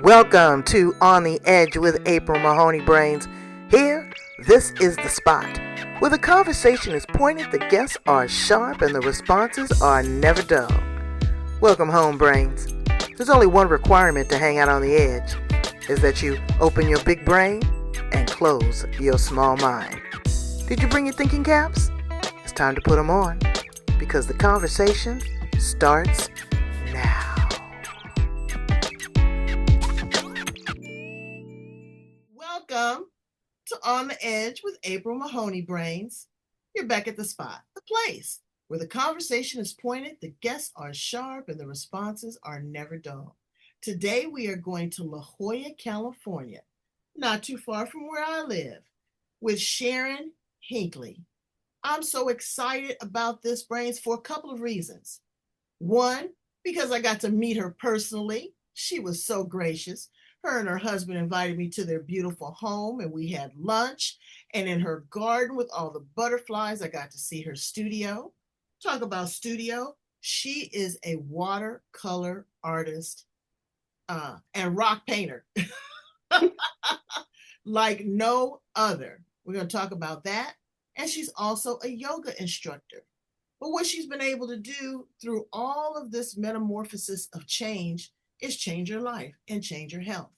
Welcome to On the Edge with April Mahoney Brains. Here, this is the spot where the conversation is pointed, the guests are sharp, and the responses are never dull. Welcome home, Brains. There's only one requirement to hang out on the edge, is that you open your big brain and close your small mind. Did you bring your thinking caps? It's time to put them on, because the conversation starts now. Welcome to On the Edge with April Mahoney Brains. You're back at the spot, the place where the conversation is pointed, the guests are sharp, and the responses are never dull. Today we are going to La Jolla, California, not too far from where I live, with Sharon Hinckley. I'm so excited about this, Brains, for a couple of reasons. One, because I got to meet her personally. She was so gracious. Her and her husband invited me to their beautiful home, and we had lunch. And in her garden with all the butterflies, I got to see her studio. Talk about studio. She is a watercolor artist and rock painter like no other. We're going to talk about that. And she's also a yoga instructor. But what she's been able to do through all of this metamorphosis of change is change her life and change her health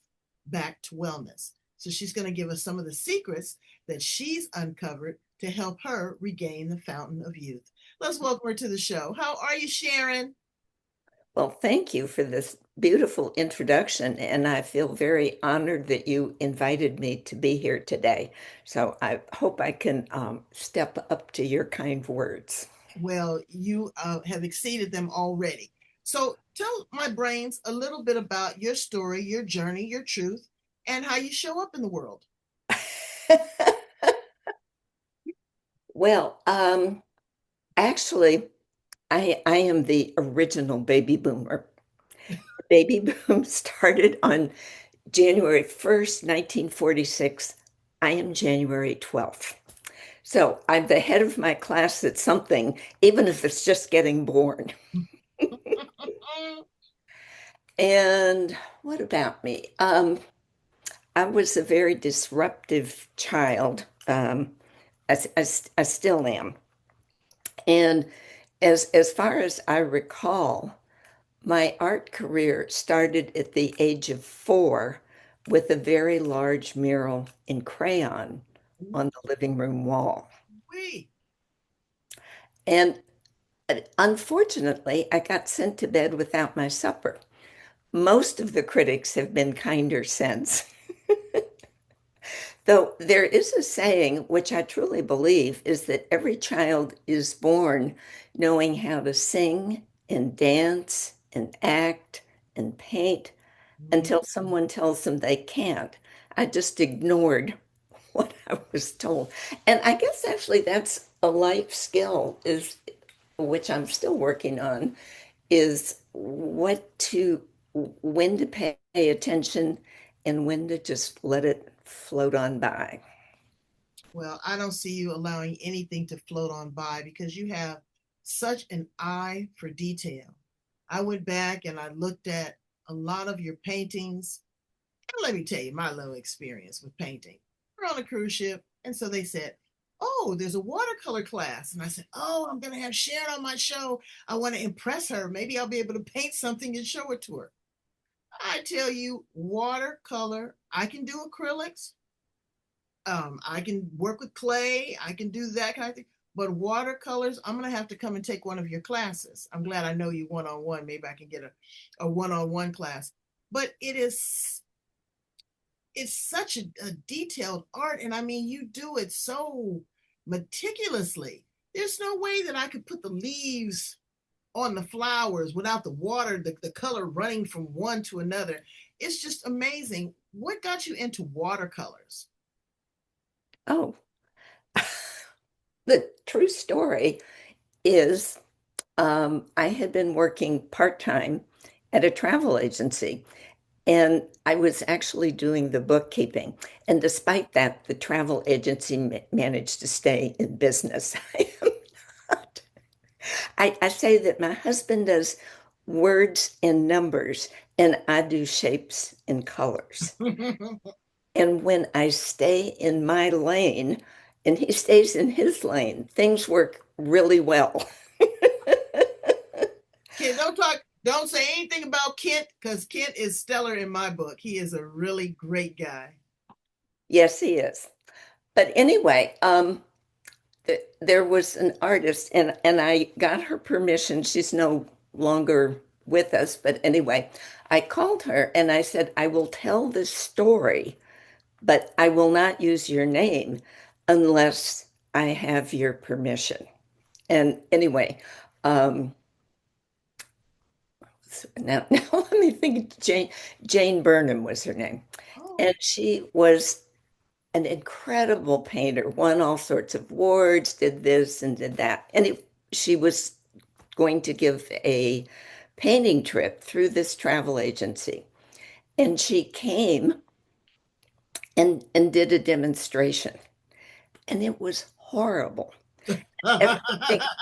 back to wellness. So she's going to give us some of the secrets that she's uncovered to help her regain the fountain of youth. Let's welcome her to the show. How are you, Sharon? Well, thank you for this beautiful introduction, and I feel very honored that you invited me to be here today. So I hope I can step up to your kind words. Well, you have exceeded them already. So tell my brains a little bit about your story, your journey, your truth, and how you show up in the world. Well, actually, I am the original baby boomer. Baby boom started on January 1st, 1946. I am January 12th. So I'm the head of my class at something, even if it's just getting born. And what about me? I was a very disruptive child. I still am. And as far as I recall, my art career started at the age of 4 with a very large mural in crayon on the living room wall. Wait. And unfortunately, I got sent to bed without my supper. Most of the critics have been kinder since. Though there is a saying, which I truly believe, is that every child is born knowing how to sing and dance and act and paint until someone tells them they can't. I just ignored what I was told. And I guess actually that's a life skill, is which I'm still working on, is when to pay attention and when to just let it float on by. Well, I don't see you allowing anything to float on by because you have such an eye for detail. I went back and I looked at a lot of your paintings. And let me tell you my little experience with painting. We're on a cruise ship, and so they said, "Oh, there's a watercolor class." And I said, "Oh, I'm going to have Sharon on my show. I want to impress her. Maybe I'll be able to paint something and show it to her." I tell you, watercolor, I can do acrylics. I can work with clay. I can do that kind of thing. But watercolors, I'm going to have to come and take one of your classes. I'm glad I know you one on one. Maybe I can get a one on one class. But it's such a detailed art. And I mean, you do it so meticulously. There's no way that I could put the leaves on the flowers without the water, the color running from one to another. It's just amazing. What got you into watercolors? Oh, the true story is I had been working part-time at a travel agency, and I was actually doing the bookkeeping. And despite that, the travel agency managed to stay in business. I am not. I say that my husband does words and numbers, and I do shapes and colors. And when I stay in my lane and he stays in his lane, things work really well. Kent, don't say anything about Kent because Kent is stellar in my book. He is a really great guy. Yes, he is. But anyway, there was an artist, and I got her permission. She's no longer with us, but anyway, I called her and I said, I will tell this story, but I will not use your name unless I have your permission. And anyway, um, now let me think. Jane Burnham was her name, Oh, and she was an incredible painter. Won all sorts of awards, did this and did that, and she was going to give a painting trip through this travel agency, and she came and did a demonstration, and it was horrible.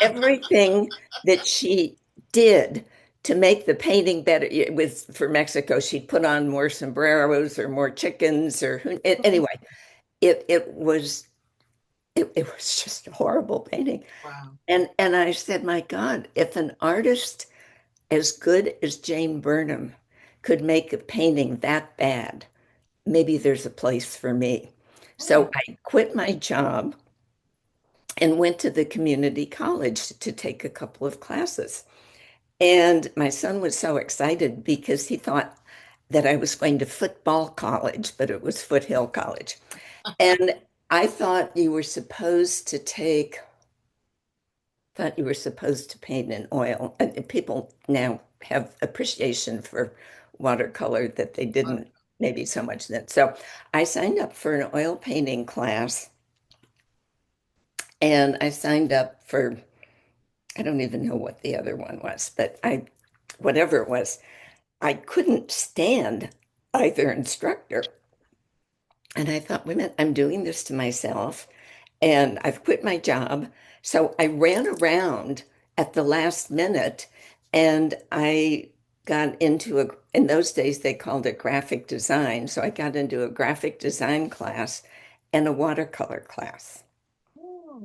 Everything that she did to make the painting better. It was for Mexico. She'd put on more sombreros or more chickens or anyway. It was just a horrible painting. wow. And I said, my God, if an artist as good as Jane Burnham could make a painting that bad, maybe there's a place for me. Oh, So I quit my job and went to the community college to take a couple of classes. And my son was so excited because he thought that I was going to football college, but it was Foothill College. And I thought you were supposed to paint in oil. And people now have appreciation for watercolor that they didn't maybe so much then. So I signed up for an oil painting class and I signed up for, I don't even know what the other one was, but whatever it was, I couldn't stand either instructor. And I thought, wait a minute, I'm doing this to myself and I've quit my job. So I ran around at the last minute and I got into in those days they called it graphic design. So I got into a graphic design class and a watercolor class. oh.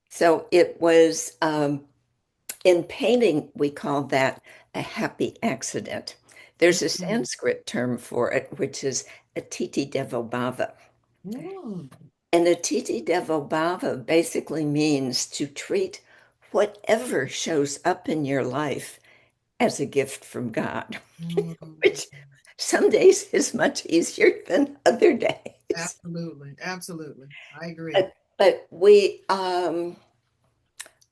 So it was, in painting, we call that a happy accident. There's a Mm, Sanskrit term for it, which is atiti devo bhava. mm, And atiti devo bhava basically means to treat whatever shows up in your life as a gift from God, mm. which some days is much easier than other days. Absolutely. Absolutely. I agree. But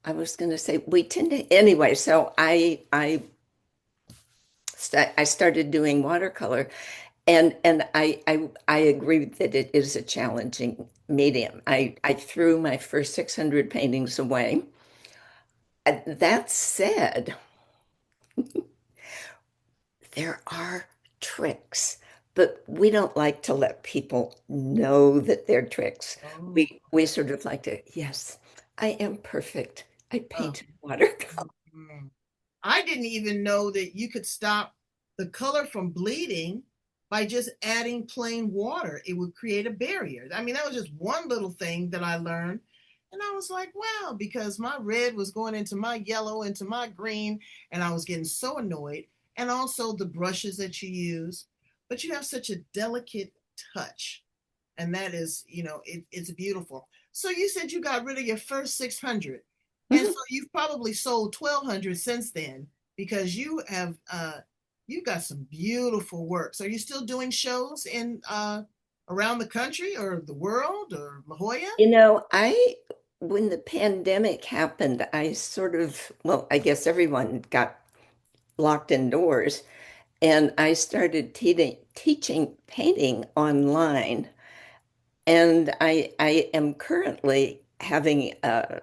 I was going to say we tend to anyway. So I started doing watercolor, and I agree that it is a challenging medium. I threw my first 600 paintings away. That said, there are tricks, but we don't like to let people know that they're tricks. Oh, We sort of like to, yes, I am perfect. I oh. painted watercolor. Mm. I didn't even know that you could stop the color from bleeding by just adding plain water. It would create a barrier. I mean, that was just one little thing that I learned. And I was like, wow, because my red was going into my yellow, into my green, and I was getting so annoyed. And also the brushes that you use. But you have such a delicate touch. And that is, it's beautiful. So you said you got rid of your first 600. And so Mhm. you've probably sold 1,200 since then because you got some beautiful works. Are you still doing shows in around the country or the world or La Jolla? When the pandemic happened, well, I guess everyone got locked indoors, and I started teaching painting online. And I am currently having, I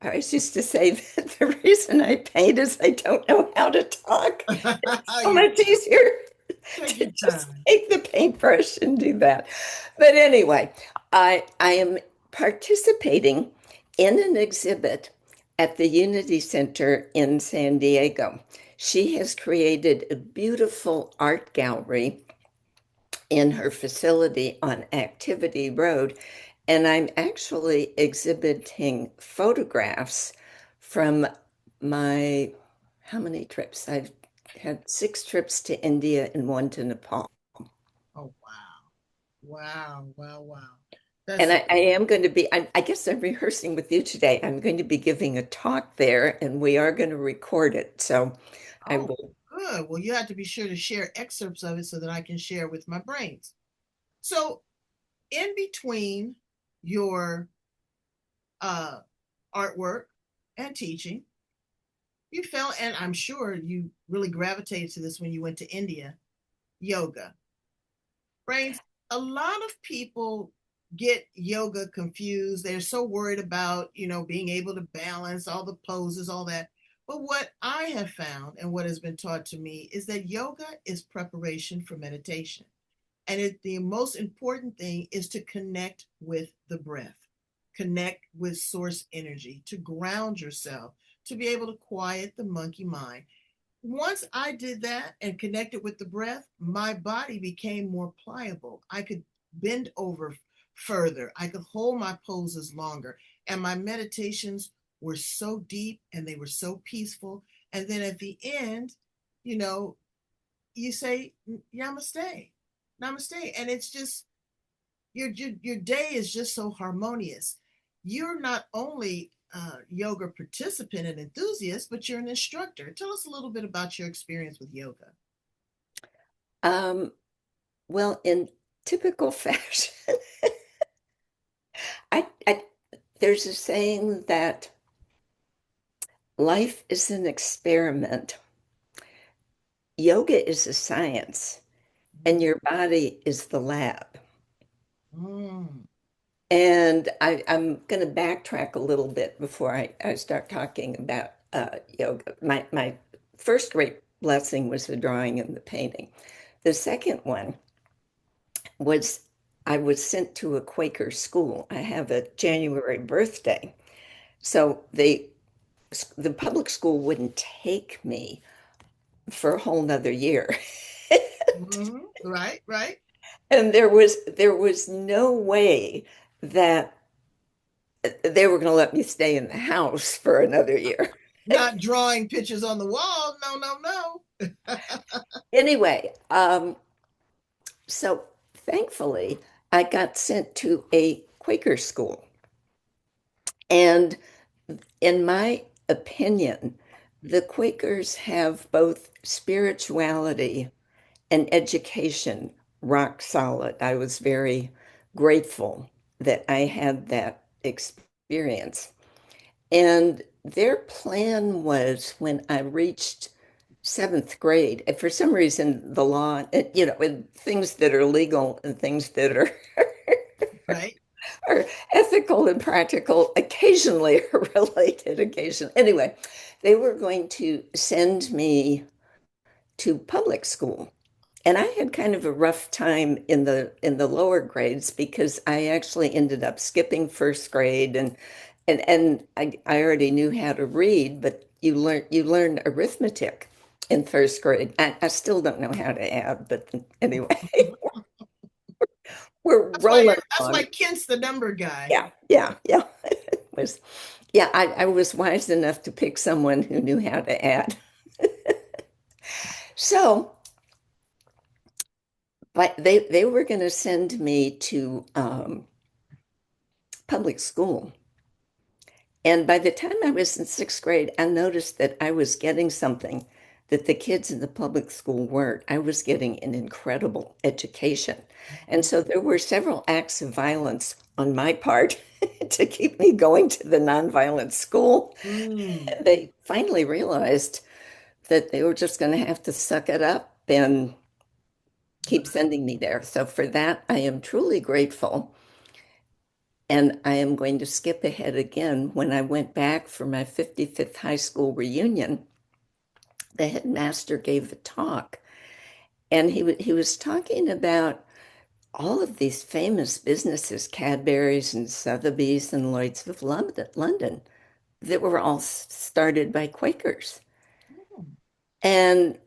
was used to say that the reason I paint is I don't know how to talk. It's so You much easier take to your just time. take the paintbrush and do that. But anyway, I am participating in an exhibit at the Unity Center in San Diego. She has created a beautiful art gallery in her facility on Activity Road. And I'm actually exhibiting photographs from my, how many trips? I've had 6 trips to India and one to Nepal. Oh, wow. Wow, wow, wow. That's And I am going to be, I guess I'm rehearsing with you today. I'm going to be giving a talk there and we are going to record it. So I oh, will. good. Well, you have to be sure to share excerpts of it so that I can share with my brains. So, in between your uh, artwork and teaching, you felt, and I'm sure you really gravitated to this when you went to India, yoga. Brains, a lot of people get yoga confused. They're so worried about, being able to balance all the poses, all that. But what I have found and what has been taught to me is that yoga is preparation for meditation. And the most important thing is to connect with the breath, connect with source energy, to ground yourself, to be able to quiet the monkey mind. Once I did that and connected with the breath, my body became more pliable. I could bend over further. I could hold my poses longer. And my meditations were so deep and they were so peaceful. And then at the end, you know, you say namaste, namaste. And it's just your day is just so harmonious. You're not only a yoga participant and enthusiast, but you're an instructor. Tell us a little bit about your experience with yoga. Um, well, in typical fashion, I there's a saying that life is an experiment. Yoga is a science, and your body is the lab. Mm. And I'm going to backtrack a little bit before I start talking about yoga. My first great blessing was the drawing and the painting. The second one was I was sent to a Quaker school. I have a January birthday. So the public school wouldn't take me for a whole nother year. Mm-hmm. Right, right. And there was no way that they were going to let me stay in the house for another year. Not drawing pictures on the wall. No, no, no. Anyway, so thankfully, I got sent to a Quaker school. And in my opinion, the Quakers have both spirituality and education rock solid. I was very grateful that I had that experience. And their plan was when I reached seventh grade, and for some reason, the law, and things that are legal and things that are, Right. are ethical and practical occasionally are related occasionally. Anyway, they were going to send me to public school. And I had kind of a rough time in the lower grades because I actually ended up skipping first grade and I already knew how to read, but you learn arithmetic in first grade. I still don't know how to add, but anyway, we're rolling That's on. why Kent's the number guy. Yeah, yeah, yeah. It was, yeah, I was wise enough to pick someone who knew how to add. So, but they were going to send me to public school. And by the time I was in sixth grade, I noticed that I was getting something that the kids in the public school weren't. I was getting an incredible education. And so there were several acts of violence on my part to keep me going to the nonviolent school. Mm. And they finally realized that they were just going to have to suck it up and keep sending me there. So for that, I am truly grateful. And I am going to skip ahead again. When I went back for my 55th high school reunion, the headmaster gave a talk, and he was talking about all of these famous businesses, Cadbury's and Sotheby's and Lloyd's of London, that were all started by Quakers. Mm, And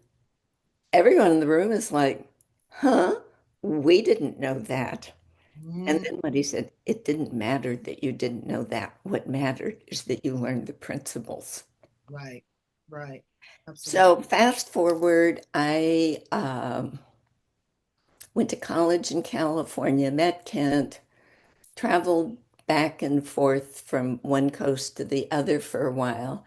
everyone in the room is like, huh? We didn't know that. And mm, then when he said, it didn't matter that you didn't know that. What mattered is that you learned the principles. right, right. Absolutely. So fast forward, I went to college in California, met Kent, traveled back and forth from one coast to the other for a while.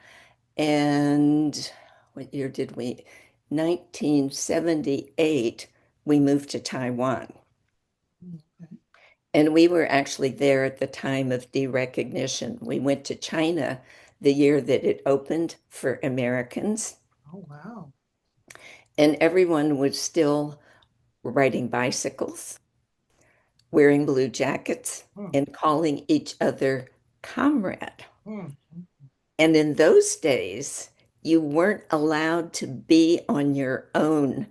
And what year did we? 1978, we moved to Taiwan. Mm, okay. And we were actually there at the time of derecognition. We went to China the year that it opened for Americans, Oh, wow. and everyone was still riding bicycles, wearing blue jackets, Mm, and calling each other comrade. mm, mm, And in those days, you weren't allowed to be on your own.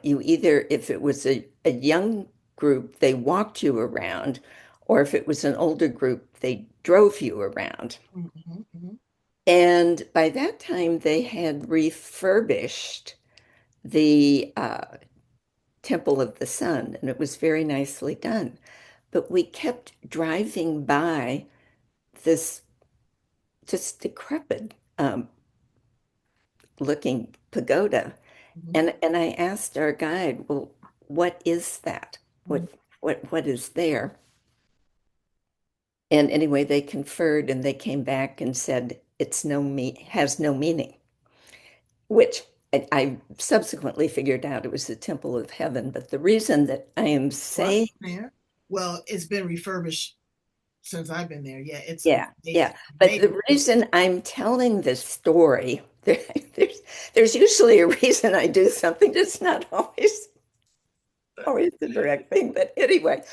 You either, if it was a young group, they walked you around, or if it was an older group, they drove you around. mm, mhm, mhm, And by that time, they had refurbished the Temple of the Sun, and it was very nicely done. But we kept driving by this just decrepit looking pagoda. mhm, And I asked our guide, well, what is that? mhm, What is there? And anyway, they conferred and they came back and said it's no me has no meaning, which I subsequently figured out it was the temple of heaven. But the reason that I am What? saying, There? Well, it's been refurbished since I've been there. Yeah, it's yeah, yeah. But they the reason I'm telling this story, there's there's usually a reason I do something that's not always the direct thing. But anyway,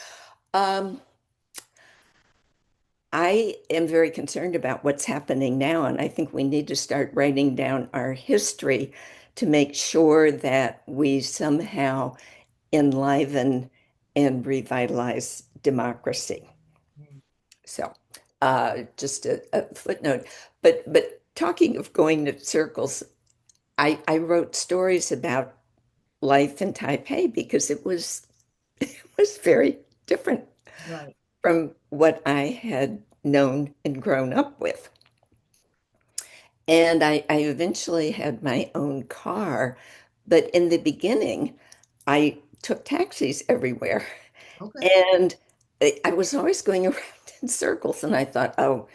um, I am very concerned about what's happening now, and I think we need to start writing down our history to make sure that we somehow enliven and revitalize democracy. Mm, So, just a footnote. But talking of going to circles, I wrote stories about life in Taipei because it was very different right. from what I had known and grown up with. And I eventually had my own car, but in the beginning, I took taxis everywhere. Okay. And I was always going around in circles. And I thought, oh,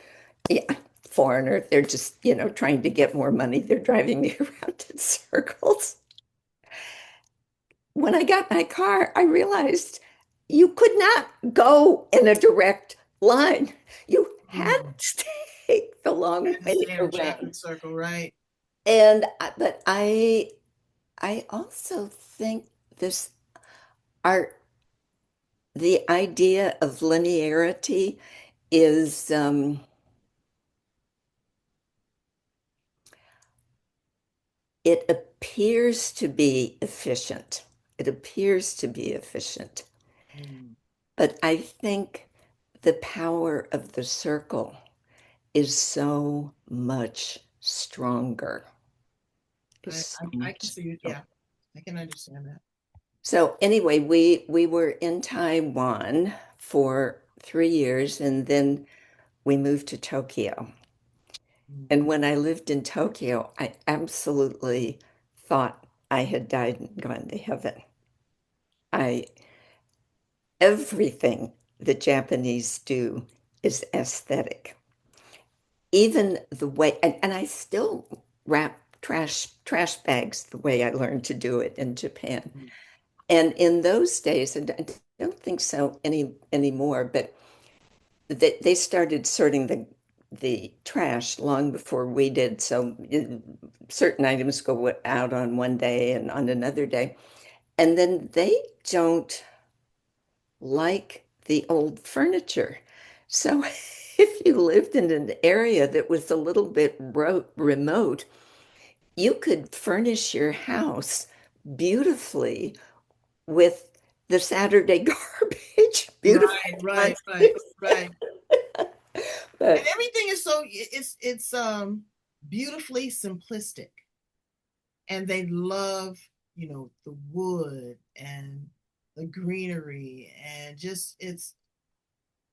yeah, foreigner, they're just, trying to get more money. They're driving me around in circles. When I got my car, I realized you could not go in a direct line. You had Mm. to take the long Had to way stay in a around. traffic circle, right? But I also think this art, the idea of linearity is it appears to be efficient. It appears to be efficient. Mm. But I think the power of the circle is so much stronger. Is so I can much see it. stronger. Yeah, I can understand that. So anyway, we were in Taiwan for 3 years, and then we moved to Tokyo. Mm. And when I lived in Tokyo, I absolutely thought I had died and gone to heaven. I Everything the Japanese do is aesthetic. Even the way, and I still wrap trash bags the way I learned to do it in Japan. Mm. And in those days, and I don't think so anymore, but they started sorting the trash long before we did. So certain items go out on one day and on another day. And then they don't like the old furniture. So if you lived in an area that was a little bit remote, you could furnish your house beautifully with the Saturday garbage, beautiful Right, right, right, plastics. right. And But everything is so it's beautifully simplistic, and they love, the wood and the greenery, and just it's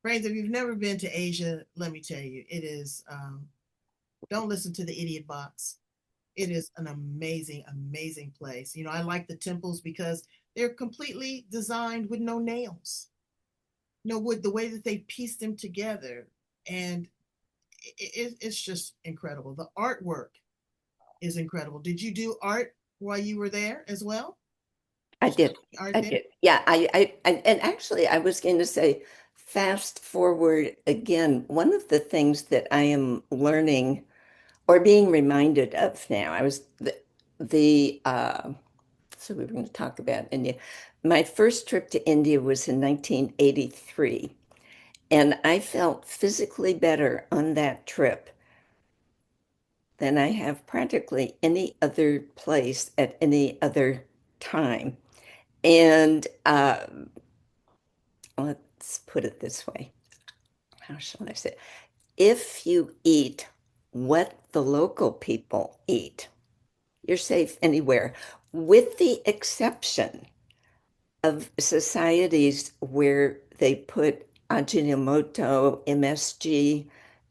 friends. If you've never been to Asia, let me tell you, it is. Don't listen to the idiot box. It is an amazing, amazing place. I like the temples because they're completely designed with no nails, no wood, the way that they piece them together. And it's just incredible. The artwork is incredible. Did you do art while you were there as well? I Did you did. do art I there? did. Yeah, and actually, I was going to say, fast forward again, one of the things that I am learning or being reminded of now, I was so we were going to talk about India. My first trip to India was in 1983, and I felt physically better on that trip than I have practically any other place at any other time. And let's put it this way. How shall I say it? If you eat what the local people eat, you're safe anywhere, with the exception of societies where they put Ajinomoto, MSG.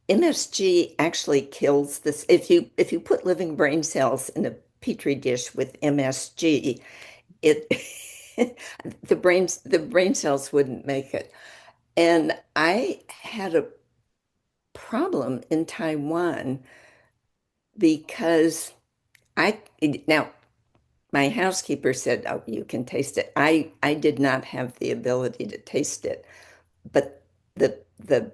MSG actually kills this. If you put living brain cells in a petri dish with MSG, it the brain cells wouldn't make it. And I had a problem in Taiwan because I now my housekeeper said, "Oh, you can taste it." I did not have the ability to taste it, but the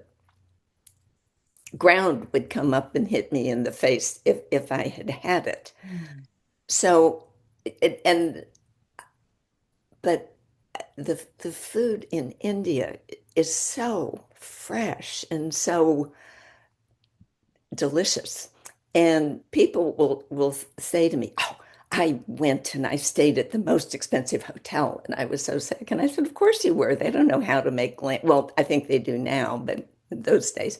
ground would come up and hit me in the face if I had had it. Hmm. So, and but the food in India is so fresh and so delicious. And people will say to me, "Oh, I went and I stayed at the most expensive hotel and I was so sick." And I said, "Of course you were. They don't know how to make lamb." Well, I think they do now, but in those days,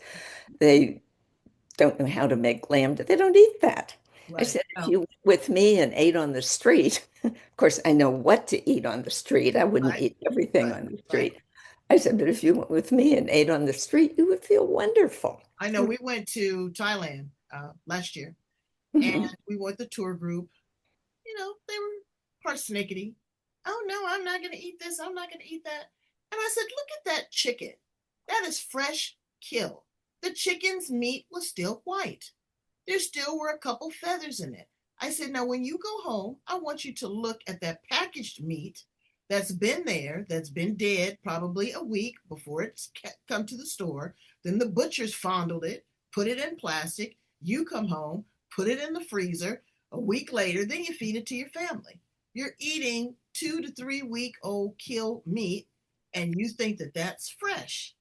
they don't know how to make lamb. They don't eat that. I Right. said, "If Oh, you were with me and ate on the street," of course, I know what to eat on the street. I wouldn't right, eat everything right, on the right. street. I said, "But if you went with me and ate on the street, you would feel wonderful." I know we went to Thailand last year, and Mhm. we went the tour group. They were persnickety. Oh no, I'm not going to eat this. I'm not going to eat that. And I said, look at that chicken. That is fresh kill. The chicken's meat was still white. There still were a couple feathers in it. I said, now when you go home, I want you to look at that packaged meat that's been there, that's been dead probably a week before it's come to the store. Then the butchers fondled it, put it in plastic. You come home, put it in the freezer. A week later, then you feed it to your family. You're eating 2 to 3 week old kill meat, and you think that that's fresh.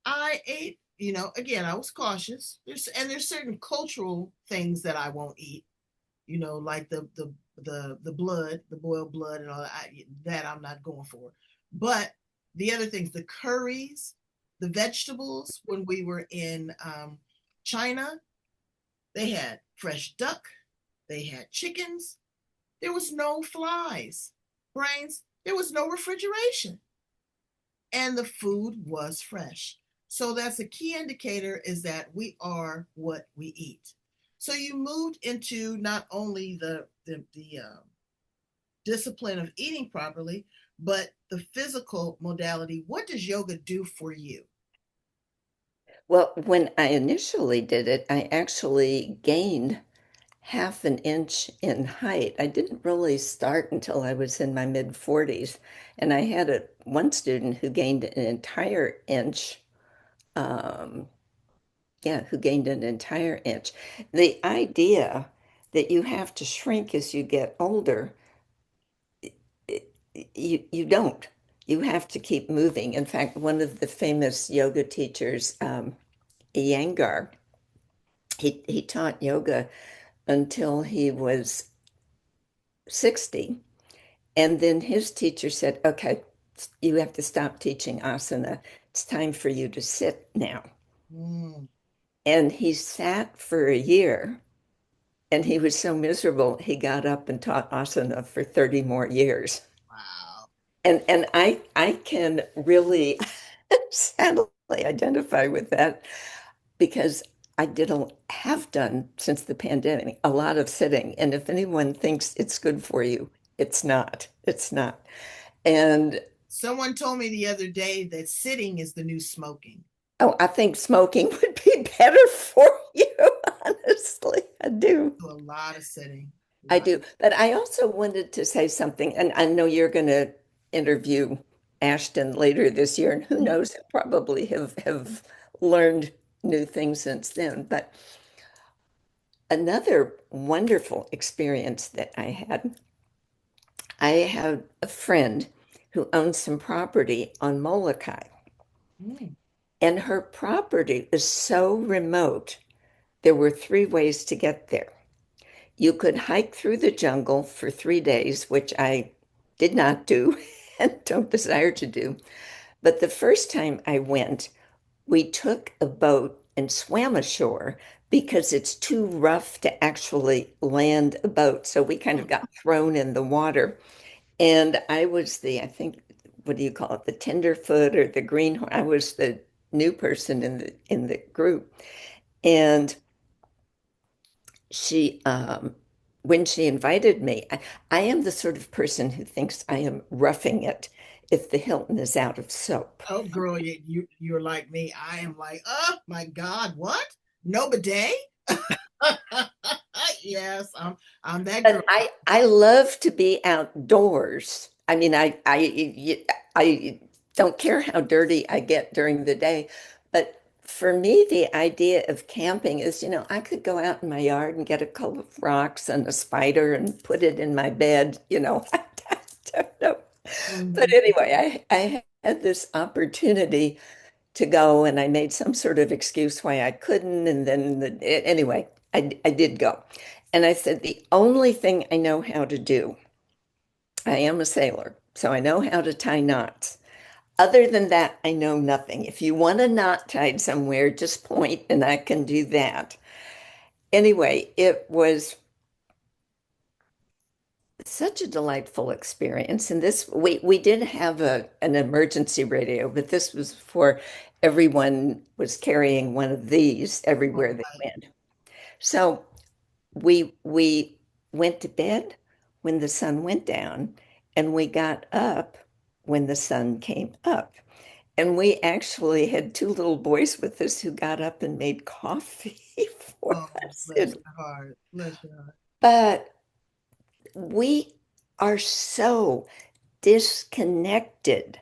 I ate, again, I was cautious. There's certain cultural things that I won't eat, like the blood, the boiled blood and all that. That I'm not going for. But the other things, the curries, the vegetables, when we were in China, they had fresh duck, they had chickens. There was no flies, brains. There was no refrigeration, and the food was fresh. So that's a key indicator, is that we are what we eat. So you moved into not only the discipline of eating properly, but the physical modality. What does yoga do for you? Well, when I initially did it, I actually gained half an inch in height. I didn't really start until I was in my mid 40s, and I had one student who gained an entire inch. Um, yeah, who gained an entire inch. The idea that you have to shrink as you get older, you don't. You have to keep moving. In fact, one of the famous yoga teachers, Iyengar, he taught yoga until he was 60. And then his teacher said, "Okay, you have to stop teaching asana. It's time for you to sit now." Mm. And he sat for a year and he was so miserable, he got up and taught asana for 30 more years. Wow. And I can really sadly identify with that because I did have done since the pandemic a lot of sitting. And if anyone thinks it's good for you, it's not. It's not. And Someone told me the other day that sitting is the new smoking. oh, I think smoking would be better for you, honestly. I do. Do a lot of sitting. A I lot. do. But I also wanted to say something, and I know you're going to interview Ashton later this year, and who Mhm. knows, he'll probably have learned new things since then. But another wonderful experience that I had a friend who owned some property on Molokai, Mm. and her property is so remote. There were three ways to get there. You could hike through the jungle for 3 days, which I did not do and don't desire to do. But the first time I went, we took a boat and swam ashore because it's too rough to actually land a boat. So we kind of got thrown in the water. And I was I think, what do you call it? The tenderfoot or the greenhorn. I was the new person in the group. And she when she invited me, I am the sort of person who thinks I am roughing it if the Hilton is out of soap. Oh, girl, you're like me. I am like, oh my God, what? No bidet? Yes, I'm that girl. But I love to be outdoors. I mean, I don't care how dirty I get during the day, but for me, the idea of camping is, I could go out in my yard and get a couple of rocks and a spider and put it in my bed. I don't know. But Mhm. anyway, I had this opportunity to go, and I made some sort of excuse why I couldn't. And then, anyway, I did go. And I said, the only thing I know how to do, I am a sailor, so I know how to tie knots. Other than that, I know nothing. If you want a knot tied somewhere, just point and I can do that. Anyway, it was such a delightful experience. And we did have an emergency radio, but this was for everyone was carrying one of these everywhere they Right. went. So we went to bed when the sun went down, and we got up when the sun came up. And we actually had two little boys with us who got up and made coffee for Oh, us. bless your heart. Bless your heart. But we are so disconnected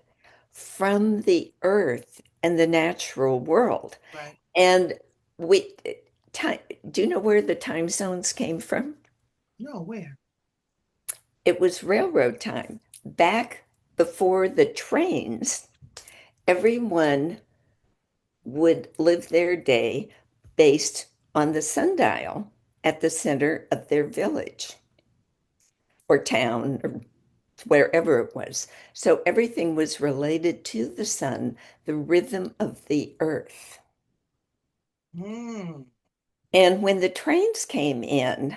from the earth and the natural world. Right. And we time, do you know where the time zones came from? No, where? It was railroad time. Back before the trains, everyone would live their day based on the sundial at the center of their village or town or wherever it was. So everything was related to the sun, the rhythm of the earth. Hmm. And when the trains came in,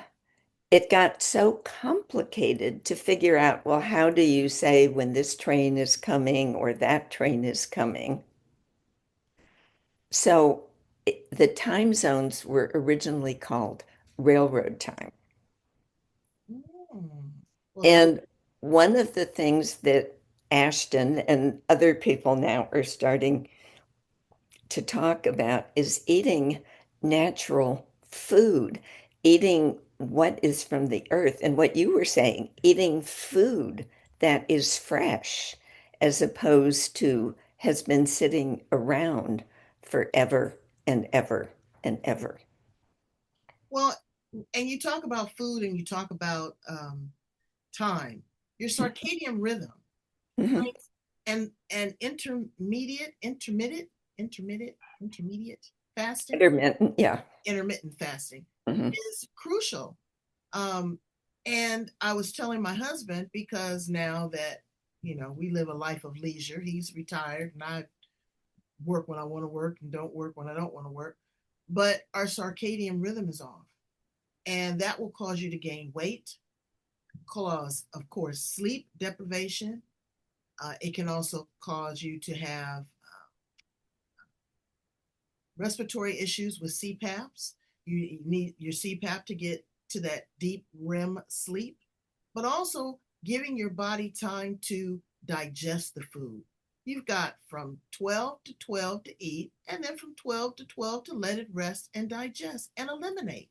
it got so complicated to figure out, well, how do you say when this train is coming or that train is coming? So the time zones were originally called railroad time. Hmm. Well, that. And one of the things that Ashton and other people now are starting to talk about is eating natural food, eating what is from the earth. And what you were saying, eating food that is fresh as opposed to has been sitting around forever and ever and ever. Well, and you talk about food and you talk about time, your circadian rhythm, Mhm. right? And intermediate fasting, Intermittent, yeah. intermittent fasting Mhm. is crucial. Um, and I was telling my husband because now that we live a life of leisure, he's retired, and I work when I want to work and don't work when I don't want to work. but our circadian rhythm is off. And that will cause you to gain weight, cause, of course, sleep deprivation. It can also cause you to have respiratory issues with CPAPs. You need your CPAP to get to that deep REM sleep, but also giving your body time to digest the food. You've got from 12 to 12 to eat, and then from 12 to 12 to let it rest and digest and eliminate.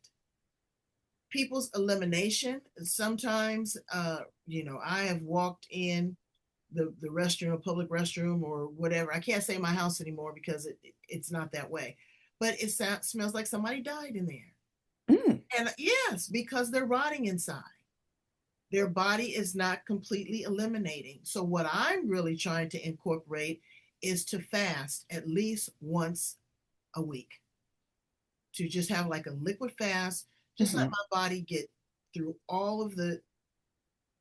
People's elimination, sometimes, I have walked in the restroom, a public restroom or whatever. I can't say my house anymore because it's not that way, but it smells like somebody died in there. Mm. And yes, because they're rotting inside. Their body is not completely eliminating. So what I'm really trying to incorporate is to fast at least once a week, to just have like a liquid fast, just let Mhm. my body get through all of the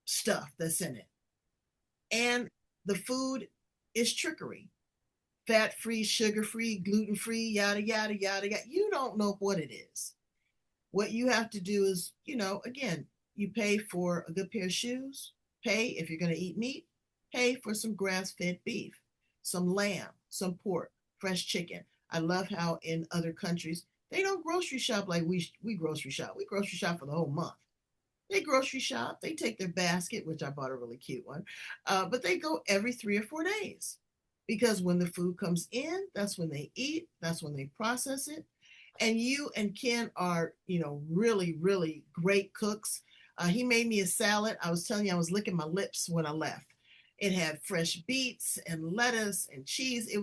stuff that's in it. And the food is trickery. Fat free, sugar free, gluten free, yada, yada, yada, yada. You don't know what it is. What you have to do is, again, you pay for a good pair of shoes, pay if you're going to eat meat, pay for some grass fed beef, some lamb, some pork, fresh chicken. I love how in other countries, they don't grocery shop like we grocery shop. We grocery shop for the whole month. They grocery shop, they take their basket, which I bought a really cute one, but they go every 3 or 4 days because when the food comes in, that's when they eat, that's when they process it. And you and Ken are, really, really great cooks. He made me a salad. I was telling you, I was licking my lips when I left. It had fresh beets and lettuce and cheese. It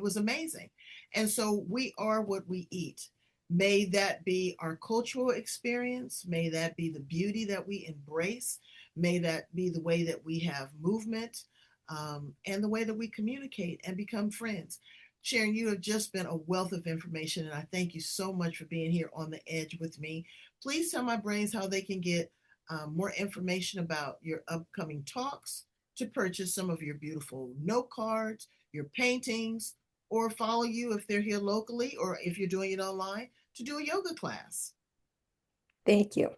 was amazing. And so we are what we eat. May that be our cultural experience. May that be the beauty that we embrace. May that be the way that we have movement, and the way that we communicate and become friends. Sharon, you have just been a wealth of information, and I thank you so much for being here on the edge with me. Please tell my brains how they can get more information about your upcoming talks, to purchase some of your beautiful note cards, your paintings, or follow you if they're here locally, or if you're doing it online, to do a yoga class. Thank you.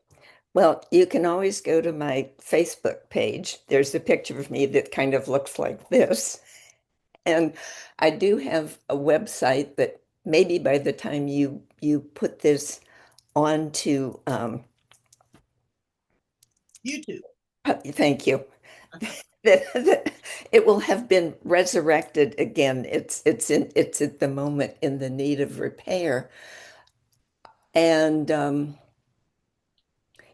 Well, you can always go to my Facebook page. There's a picture of me that kind of looks like this. And I do have a website that maybe by the time you put this onto YouTube. thank you. That it will have been resurrected again. It's at the moment in the need of repair. And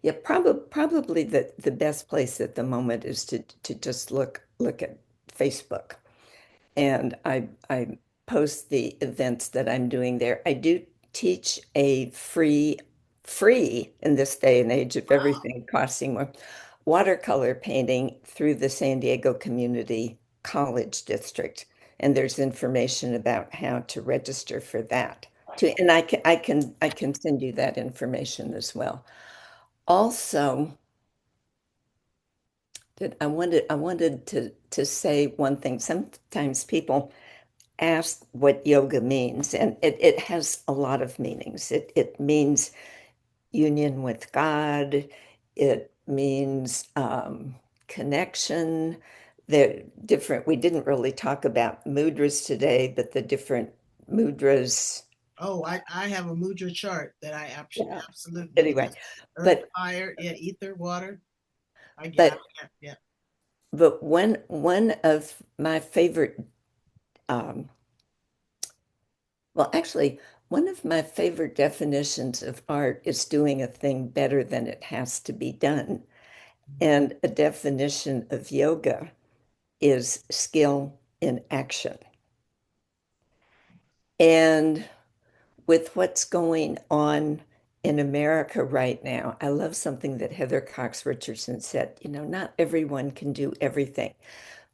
yeah, probably the best place at the moment is to just look at Facebook. And I post the events that I'm doing there. I do teach a free in this day and age of Wow. everything costing more watercolor painting through the San Diego Community College District. And there's information about how to register for that too. And I can send you that information as well. Also, that I wanted to say one thing. Sometimes people ask what yoga means, and it has a lot of meanings. It means union with God. It means connection. They're different. We didn't really talk about mudras today, but the different mudras. Oh, I have a mudra chart that I Yeah. absolutely, Anyway, yes. Earth, but fire, yeah, ether, water. I got but it. Yeah, yeah. but one of my favorite um, well, actually, one of my favorite definitions of art is doing a thing better than it has to be done. And a definition of yoga is skill in action. And with what's going on in America right now, I love something that Heather Cox Richardson said. Not everyone can do everything,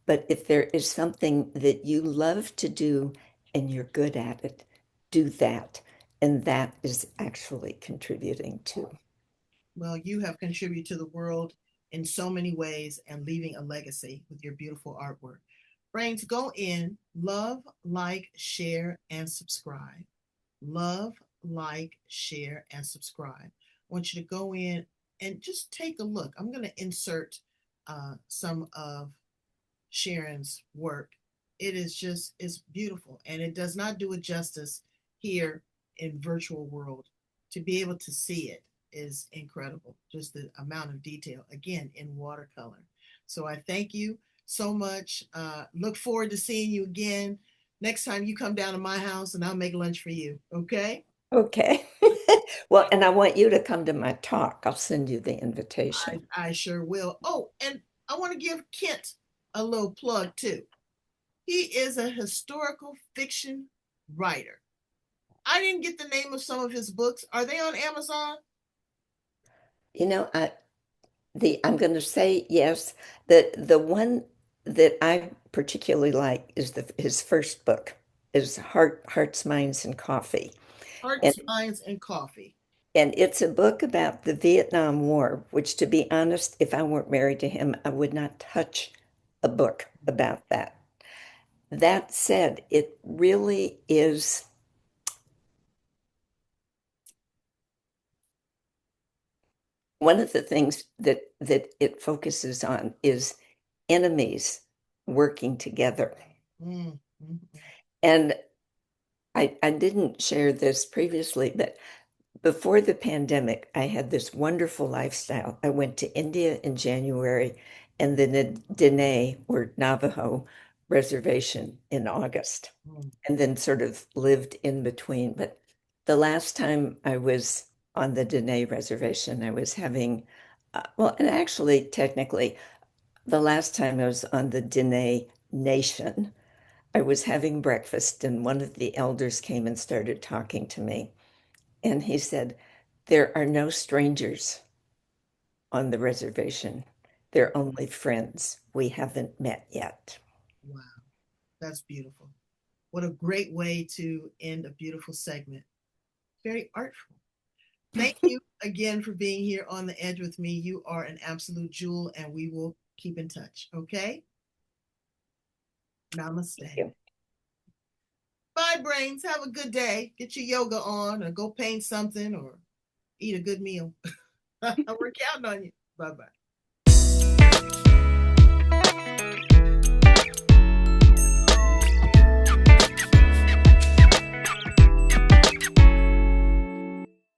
but if there is something that you love to do and you're good at it, do that. And that is actually contributing to. Well, you have contributed to the world in so many ways and leaving a legacy with your beautiful artwork. Brains, go in, love, like, share, and subscribe. Love, like, share, and subscribe. I want you to go in and just take a look. I'm going to insert some of Sharon's work. It is just, it's beautiful, and it does not do it justice here in virtual world. To be able to see it is incredible. Just the amount of detail, again, in watercolor. So I thank you so much. Look forward to seeing you again next time you come down to my house, and I'll make lunch for you. Okay? Okay. Well, and I want you to come to my talk. I'll send you the invitation. I sure will. Oh, and I want to give Kent a little plug too. He is a historical fiction writer. I didn't get the name of some of his books. Are they on Amazon? You know, I'm going to say yes. The one that I particularly like is his first book is Hearts, Minds, and Coffee. And Hearts, Minds, and Coffee. and it's a book about the Vietnam War, which, to be honest, if I weren't married to him, I would not touch a book about that. That said, it really is one of the things that it focuses on is enemies working together. Mm, mm, And I didn't share this previously, but before the pandemic, I had this wonderful lifestyle. I went to India in January and the Dene or Navajo reservation in August, mm. and then sort of lived in between. But the last time I was on the Dene reservation, I was having, well, and actually, technically, the last time I was on the Dene Nation, I was having breakfast, and one of the elders came and started talking to me. And he said, there are no strangers on the reservation. They're only friends. We haven't met yet. Wow, that's beautiful. What a great way to end a beautiful segment. Very artful. Thank you again for being here on the edge with me. You are an absolute jewel, and we will keep in touch. Okay? Thank Namaste. you. Bye, brains. Have a good day. Get your yoga on, or go paint something, or eat a good meal. We're counting on you. Bye bye.